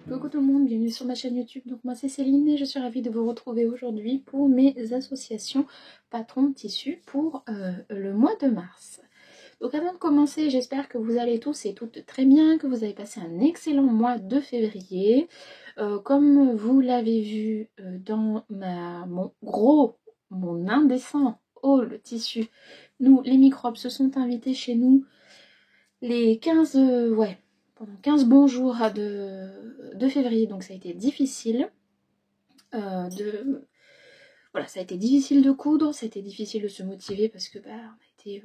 Coucou tout le monde, bienvenue sur ma chaîne YouTube. Donc moi c'est Céline et je suis ravie de vous retrouver aujourd'hui pour mes associations patrons tissus pour le mois de mars. Donc avant de commencer, j'espère que vous allez tous et toutes très bien, que vous avez passé un excellent mois de février. Comme vous l'avez vu dans mon indécent haul tissu, nous les microbes se sont invités chez nous les 15 pendant 15 bons jours de février, donc ça a été difficile voilà, ça a été difficile de coudre, ça a été difficile de se motiver parce que on a été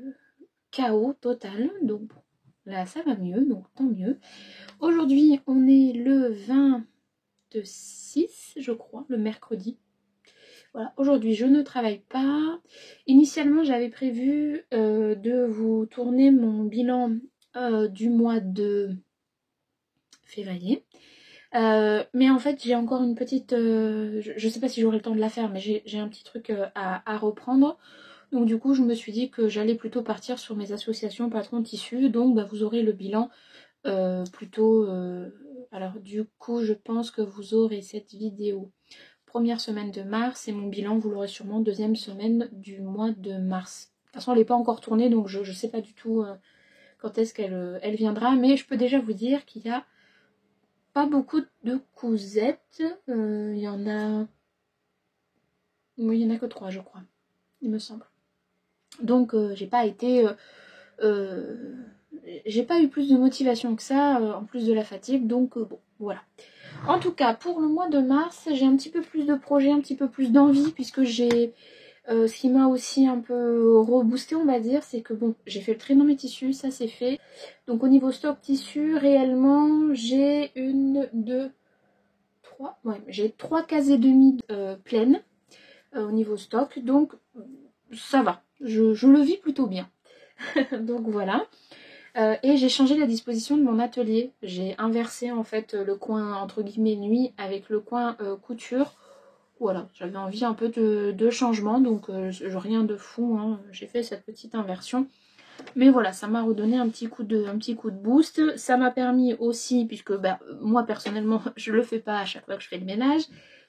KO total, donc bon, là ça va mieux, donc tant mieux. Aujourd'hui on est le 26 je crois, le mercredi. Voilà, aujourd'hui je ne travaille pas. Initialement j'avais prévu de vous tourner mon bilan du mois de février. Mais en fait j'ai encore une petite je sais pas si j'aurai le temps de la faire, mais j'ai un petit truc à reprendre. Donc du coup je me suis dit que j'allais plutôt partir sur mes associations patrons tissus. Donc vous aurez le bilan plutôt alors du coup je pense que vous aurez cette vidéo première semaine de mars et mon bilan vous l'aurez sûrement deuxième semaine du mois de mars. De toute façon elle n'est pas encore tournée, donc je sais pas du tout quand est-ce qu'elle viendra, mais je peux déjà vous dire qu'il y a pas beaucoup de cousettes. Il y en a... Oui, il y en a que 3 je crois, il me semble. Donc j'ai pas été... j'ai pas eu plus de motivation que ça, en plus de la fatigue, donc bon, voilà. En tout cas, pour le mois de mars, j'ai un petit peu plus de projets, un petit peu plus d'envie, puisque j'ai... ce qui m'a aussi un peu reboosté, on va dire, c'est que bon, j'ai fait le trait dans mes tissus, ça c'est fait. Donc au niveau stock tissu, réellement, j'ai j'ai 3 cases et demi pleines au niveau stock, donc ça va, je le vis plutôt bien. Donc voilà. Et j'ai changé la disposition de mon atelier. J'ai inversé en fait le coin entre guillemets nuit avec le coin couture. Voilà, j'avais envie un peu de changement, donc rien de fou, hein. J'ai fait cette petite inversion. Mais voilà, ça m'a redonné un petit coup de boost. Ça m'a permis aussi, puisque moi personnellement, je le fais pas à chaque fois que je fais le ménage,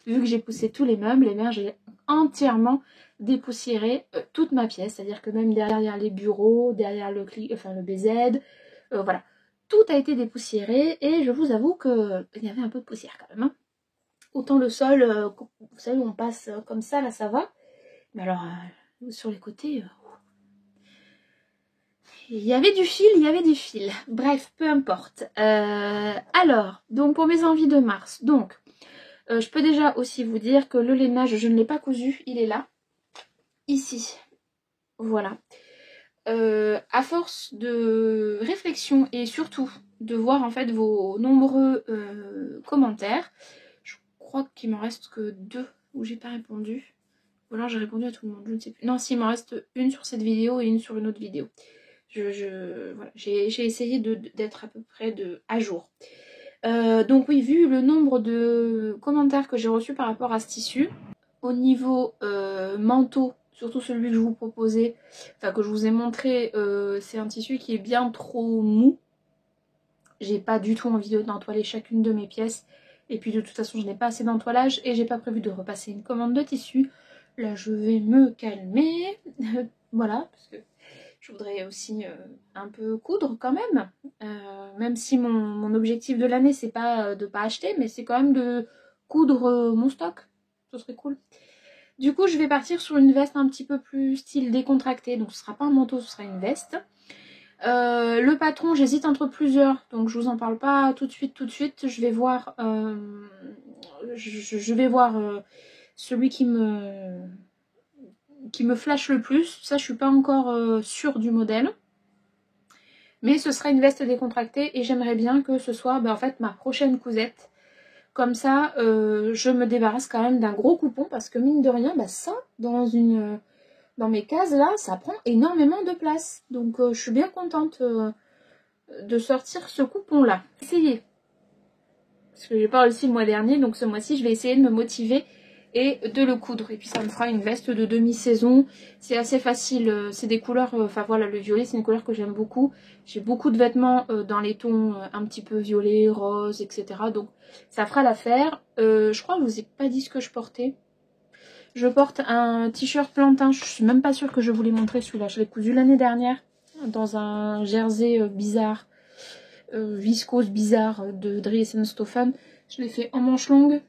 vu que j'ai poussé tous les meubles, j'ai entièrement dépoussiéré toute ma pièce. C'est-à-dire que même derrière les bureaux, derrière le BZ, voilà. Tout a été dépoussiéré et je vous avoue qu'il y avait un peu de poussière quand même, hein. Autant le sol, vous savez, on passe comme ça, là ça va. Mais alors, sur les côtés, il y avait du fil, Bref, peu importe. Alors, donc pour mes envies de mars, donc, je peux déjà aussi vous dire que le lainage, je ne l'ai pas cousu, il est là, ici. Voilà. À force de réflexion et surtout de voir en fait vos nombreux commentaires, je crois qu'il m'en reste que 2 où j'ai pas répondu. Ou alors j'ai répondu à tout le monde, je ne sais plus. Non, si, il m'en reste une sur cette vidéo et une sur une autre vidéo. Voilà, j'ai essayé d'être à peu près à jour. Donc oui, vu le nombre de commentaires que j'ai reçus par rapport à ce tissu, au niveau manteau, surtout celui que je vous proposais, enfin que je vous ai montré, c'est un tissu qui est bien trop mou. J'ai pas du tout envie d'entoiler chacune de mes pièces. Et puis de toute façon, je n'ai pas assez d'entoilage et j'ai pas prévu de repasser une commande de tissu. Là, je vais me calmer. Voilà, parce que je voudrais aussi un peu coudre quand même. Même si mon objectif de l'année, c'est pas de pas acheter, mais c'est quand même de coudre mon stock. Ce serait cool. Du coup, je vais partir sur une veste un petit peu plus style décontracté. Donc, ce sera pas un manteau, ce sera une veste. Le patron, j'hésite entre plusieurs, donc je vous en parle pas tout de suite. Je vais voir, celui qui me flash le plus. Ça, je suis pas encore sûre du modèle, mais ce sera une veste décontractée et j'aimerais bien que ce soit en fait ma prochaine cousette. Comme ça, je me débarrasse quand même d'un gros coupon parce que mine de rien, ça dans mes cases là, ça prend énormément de place. Donc je suis bien contente de sortir ce coupon là. Essayez. Parce que j'ai pas réussi le mois dernier, donc ce mois-ci je vais essayer de me motiver et de le coudre. Et puis ça me fera une veste de demi-saison. C'est assez facile, c'est des couleurs, enfin voilà, le violet c'est une couleur que j'aime beaucoup. J'ai beaucoup de vêtements dans les tons un petit peu violet, rose, etc. Donc ça fera l'affaire. Je crois que je vous ai pas dit ce que je portais. Je porte un t-shirt plantain, je suis même pas sûre que je vous l'ai montré celui-là. Je l'ai cousu l'année dernière dans un jersey bizarre, viscose bizarre de Dries & Stoffen. Je l'ai fait en manche longue,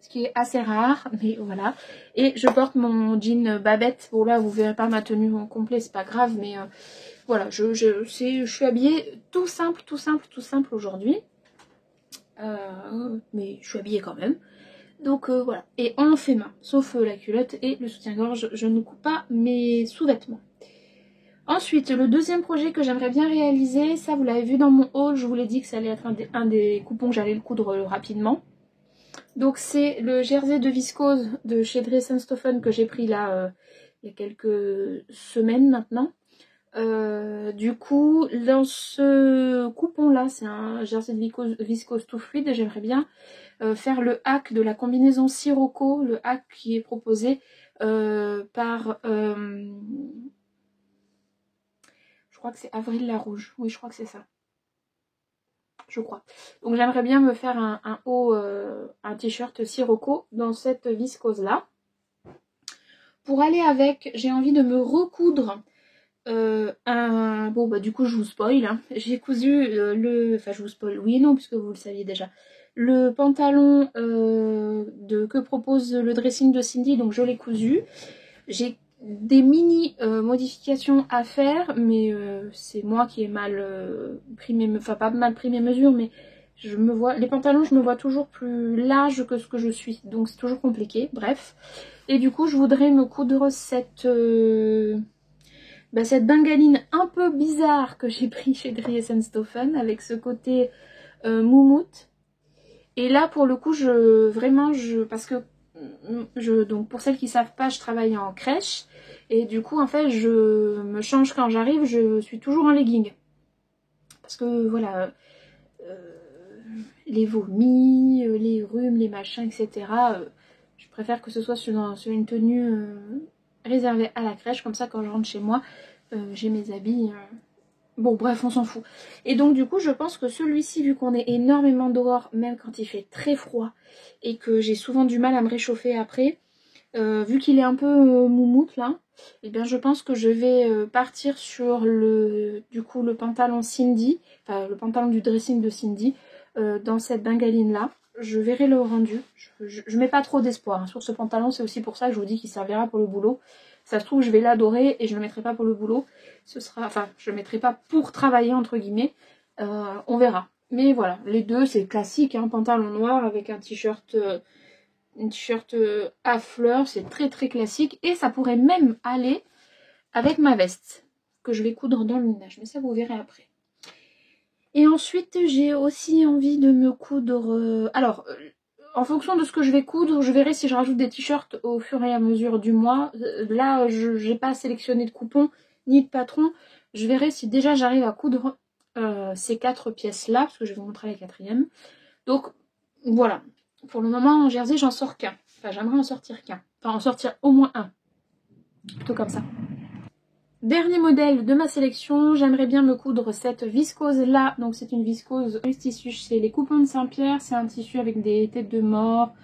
ce qui est assez rare, mais voilà. Et je porte mon jean Babette. Bon là vous verrez pas ma tenue en complet, c'est pas grave, mais voilà, je suis habillée tout simple, tout simple, tout simple aujourd'hui. Mais je suis habillée quand même. Donc voilà, et en fait main, sauf la culotte et le soutien-gorge, je ne coupe pas mes sous-vêtements. Ensuite, le deuxième projet que j'aimerais bien réaliser, ça vous l'avez vu dans mon haul, je vous l'ai dit que ça allait être un des coupons que j'allais le coudre rapidement. Donc c'est le jersey de viscose de chez Dries & Stoffen que j'ai pris là il y a quelques semaines maintenant. Du coup, dans ce coupon là, c'est un jersey de viscose tout fluide, j'aimerais bien faire le hack de la combinaison Sirocco, le hack qui est proposé par, je crois que c'est Avril Larouge, oui je crois que c'est ça, je crois. Donc j'aimerais bien me faire un haut, un t-shirt Sirocco dans cette viscose là. Pour aller avec, j'ai envie de me recoudre bon bah du coup je vous spoil, hein. J'ai cousu enfin je vous spoil, oui et non puisque vous le saviez déjà, le pantalon que propose le dressing de Cindy, donc je l'ai cousu. J'ai des mini modifications à faire, mais c'est moi qui ai mal pris mes, enfin pas mal pris mes mesures, mais je me vois, les pantalons je me vois toujours plus large que ce que je suis, donc c'est toujours compliqué, bref. Et du coup je voudrais me coudre cette bengaline un peu bizarre que j'ai pris chez Dries & Stoffen avec ce côté moumoute. Et là pour le coup parce que donc pour celles qui savent pas, je travaille en crèche et du coup en fait je me change quand j'arrive, je suis toujours en legging parce que voilà, les vomis, les rhumes, les machins, etc. Je préfère que ce soit sur une tenue réservée à la crèche, comme ça quand je rentre chez moi j'ai mes habits. Bon bref, on s'en fout. Et donc du coup je pense que celui-ci, vu qu'on est énormément dehors, même quand il fait très froid, et que j'ai souvent du mal à me réchauffer après, vu qu'il est un peu moumoute là, et bien je pense que je vais partir sur le pantalon Cindy, enfin le pantalon du dressing de Cindy, dans cette bengaline là. Je verrai le rendu. Je mets pas trop d'espoir hein, sur ce pantalon, c'est aussi pour ça que je vous dis qu'il servira pour le boulot. Ça se trouve, je vais l'adorer et je ne le mettrai pas pour le boulot. Ce sera, enfin, je le mettrai pas pour travailler, entre guillemets. On verra. Mais voilà, les deux, c'est classique. Hein, pantalon noir avec un t-shirt à fleurs. C'est très très classique. Et ça pourrait même aller avec ma veste que je vais coudre dans le ménage. Mais ça, vous verrez après. Et ensuite, j'ai aussi envie de me coudre... en fonction de ce que je vais coudre, je verrai si je rajoute des t-shirts au fur et à mesure du mois. Là, je n'ai pas sélectionné de coupons ni de patron. Je verrai si déjà j'arrive à coudre ces 4 pièces-là, parce que je vais vous montrer la 4e. Donc, voilà. Pour le moment, en jersey, j'en sors qu'un. Enfin, j'aimerais en sortir qu'un. Enfin, en sortir au moins un. Plutôt comme ça. Dernier modèle de ma sélection, j'aimerais bien me coudre cette viscose là. Donc c'est une viscose tissu chez les Coupons de Saint-Pierre. C'est un tissu avec des têtes de mort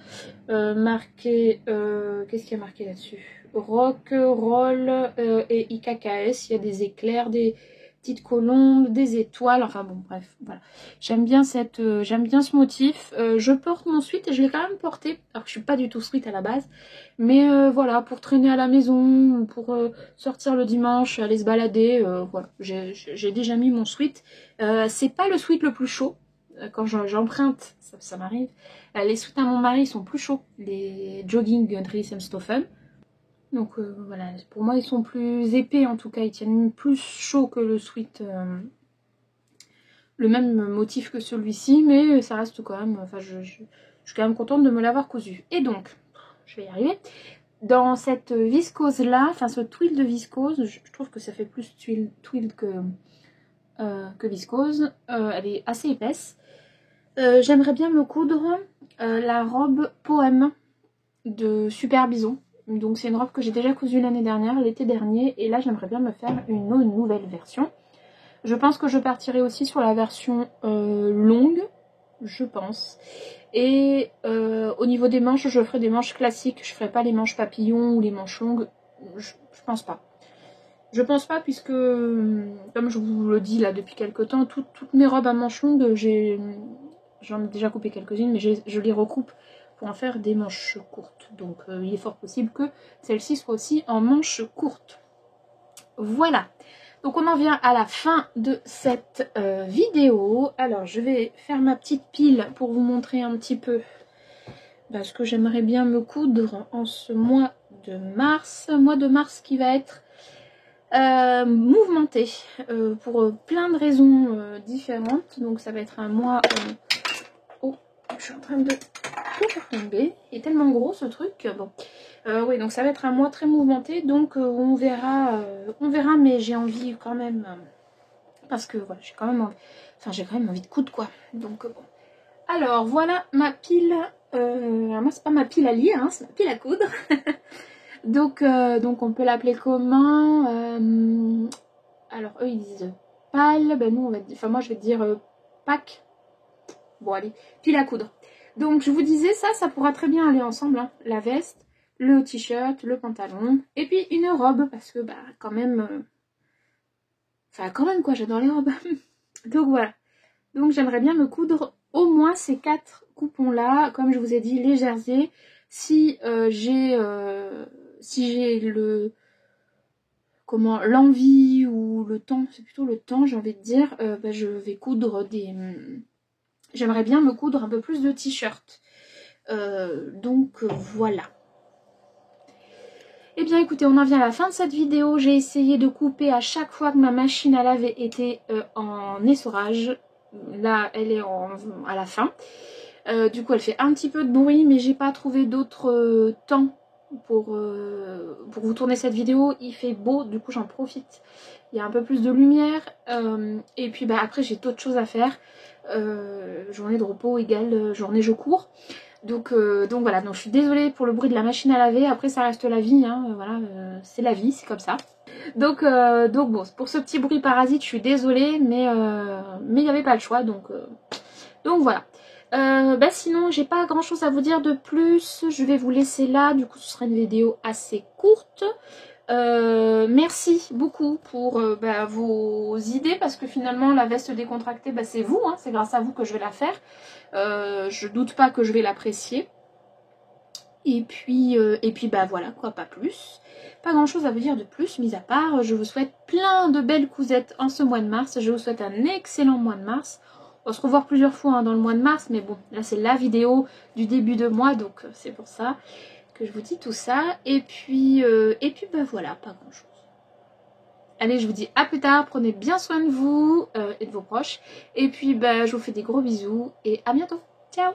marqué, qu'est-ce qu'il y a marqué là-dessus? Rock, roll et IKKS. Il y a des éclairs, des petites colombes, des étoiles, enfin bon bref, voilà. J'aime bien ce motif. Je porte mon sweat et je l'ai quand même porté, alors que je suis pas du tout sweat à la base. Mais voilà, pour traîner à la maison, pour sortir le dimanche, aller se balader, voilà. J'ai déjà mis mon sweat. C'est pas le sweat le plus chaud. Quand j'emprunte, ça m'arrive. Les sweats à mon mari sont plus chauds. Les jogging Dries & Stoffen. Donc voilà, pour moi ils sont plus épais en tout cas. Ils tiennent plus chaud que le sweat. Le même motif que celui-ci, mais ça reste quand même... Enfin, je suis quand même contente de me l'avoir cousu. Et donc, je vais y arriver. Dans cette viscose là, enfin ce twill de viscose, je trouve que ça fait plus twill que viscose. Elle est assez épaisse. J'aimerais bien me coudre la robe poème de Super Bison. Donc c'est une robe que j'ai déjà cousue l'année dernière, l'été dernier, et là j'aimerais bien me faire une nouvelle version. Je pense que je partirai aussi sur la version longue, je pense. Et au niveau des manches, je ferai des manches classiques, je ferai pas les manches papillons ou les manches longues, je pense pas. Je pense pas puisque, comme je vous le dis là depuis quelques temps, toutes mes robes à manches longues, j'en ai déjà coupé quelques-unes, mais je les recoupe pour en faire des manches courtes. Donc il est fort possible que celle-ci soit aussi en manches courtes. Voilà. Donc on en vient à la fin de cette vidéo. Alors je vais faire ma petite pile pour vous montrer un petit peu ce que j'aimerais bien me coudre en ce mois de mars. Mois de mars qui va être mouvementé pour plein de raisons différentes. Donc ça va être un mois... Oh, je suis en train de tout faire tomber. Il est tellement gros ce truc. Bon. Oui, donc ça va être un mois très mouvementé. Donc on verra, mais j'ai envie quand même... parce que voilà, j'ai quand même envie de coudre quoi. Donc bon. Alors voilà ma pile. Moi c'est pas ma pile à lire, hein, c'est ma pile à coudre. donc on peut l'appeler comment alors eux ils disent pâle, ben nous on va dire, enfin moi je vais dire pack. Bon allez, pile à coudre. Donc je vous disais ça pourra très bien aller ensemble, hein. La veste, le t-shirt, le pantalon, et puis une robe, parce que quand même... Enfin quand même quoi, j'adore les robes. Donc voilà. Donc j'aimerais bien me coudre au moins ces 4 coupons là, comme je vous ai dit, les jerseys. Si j'ai le l'envie ou le temps, c'est plutôt le temps j'ai envie de dire, je vais coudre des... J'aimerais bien me coudre un peu plus de t-shirts. Donc voilà. Eh bien écoutez, on en vient à la fin de cette vidéo. J'ai essayé de couper à chaque fois que ma machine à laver était en essorage. Là, elle est à la fin. Du coup, elle fait un petit peu de bruit, mais j'ai pas trouvé d'autre temps pour vous tourner cette vidéo. Il fait beau, du coup j'en profite. Il y a un peu plus de lumière. Et puis après, j'ai d'autres choses à faire. Journée de repos égale journée je cours. Donc voilà, donc je suis désolée pour le bruit de la machine à laver. Après ça reste la vie, hein, voilà, c'est la vie, c'est comme ça. Donc bon, pour ce petit bruit parasite, je suis désolée, mais il n'y avait pas le choix, donc voilà. Sinon, j'ai pas grand chose à vous dire de plus. Je vais vous laisser là, du coup ce sera une vidéo assez courte. Merci beaucoup pour vos idées, parce que finalement la veste décontractée, c'est vous, hein, c'est grâce à vous que je vais la faire. Je doute pas que je vais l'apprécier. Et puis voilà quoi, pas plus. Pas grand chose à vous dire de plus, mis à part, je vous souhaite plein de belles cousettes en ce mois de mars. Je vous souhaite un excellent mois de mars. On va se revoir plusieurs fois dans le mois de mars, mais bon, là c'est la vidéo du début de mois, donc c'est pour ça que je vous dis tout ça. Et puis voilà, pas grand chose. Allez, je vous dis à plus tard, prenez bien soin de vous et de vos proches. Et puis je vous fais des gros bisous et à bientôt. Ciao!